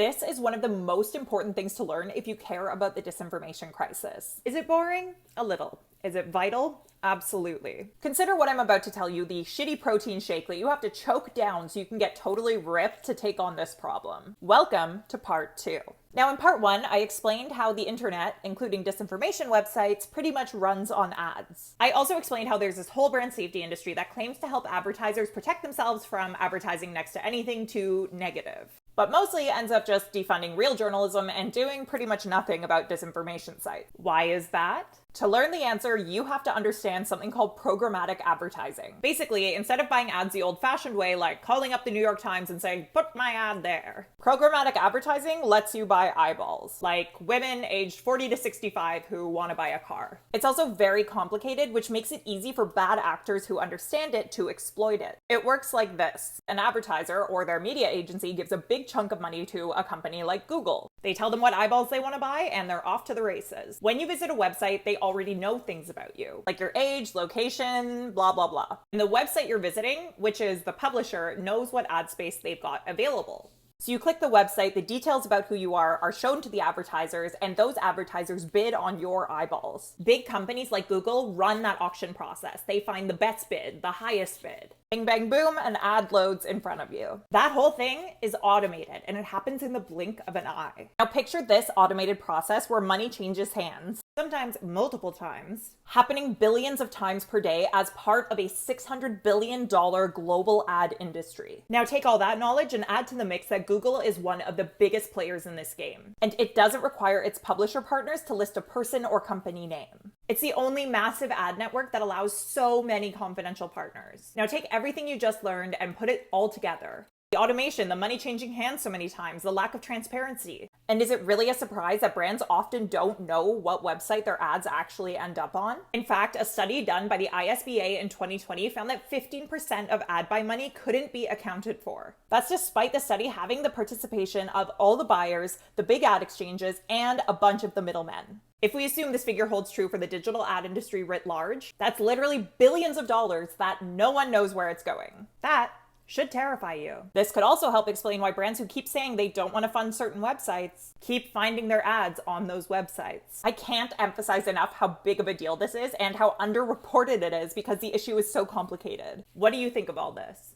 This is one of the most important things to learn if you care about the disinformation crisis. Is it boring? A little. Is it vital? Absolutely. Consider what I'm about to tell you, the shitty protein shake that you have to choke down so you can get totally ripped to take on this problem. Welcome to part 2. Now in part 1, I explained how the internet, including disinformation websites, pretty much runs on ads. I also explained how there's this whole brand safety industry that claims to help advertisers protect themselves from advertising next to anything too negative, but mostly ends up just defunding real journalism and doing pretty much nothing about disinformation sites. Why is that? To learn the answer, you have to understand something called programmatic advertising. Basically, instead of buying ads the old-fashioned way, like calling up the New York Times and saying, "Put my ad there," programmatic advertising lets you buy eyeballs, like women aged 40 to 65 who want to buy a car. It's also very complicated, which makes it easy for bad actors who understand it to exploit it. It works like this. An advertiser or their media agency gives a big chunk of money to a company like Google. They tell them what eyeballs they want to buy, and they're off to the races. When you visit a website, they already know things about you, like your age, location, blah, blah, blah. And the website you're visiting, which is the publisher, knows what ad space they've got available. So you click the website, the details about who you are shown to the advertisers, and those advertisers bid on your eyeballs. Big companies like Google run that auction process. They find the best bid, the highest bid. Bing, bang, boom, an ad loads in front of you. That whole thing is automated, and it happens in the blink of an eye. Now picture this automated process where money changes hands, sometimes multiple times, happening billions of times per day as part of a $600 billion global ad industry. Now take all that knowledge and add to the mix that Google is one of the biggest players in this game, and it doesn't require its publisher partners to list a person or company name. It's the only massive ad network that allows so many confidential partners. Now take everything you just learned and put it all together. The automation, the money changing hands so many times, the lack of transparency. And is it really a surprise that brands often don't know what website their ads actually end up on? In fact, a study done by the ISBA in 2020 found that 15% of ad buy money couldn't be accounted for. That's despite the study having the participation of all the buyers, the big ad exchanges, and a bunch of the middlemen. If we assume this figure holds true for the digital ad industry writ large, that's literally billions of dollars that no one knows where it's going. That should terrify you. This could also help explain why brands who keep saying they don't want to fund certain websites keep finding their ads on those websites. I can't emphasize enough how big of a deal this is and how underreported it is because the issue is so complicated. What do you think of all this?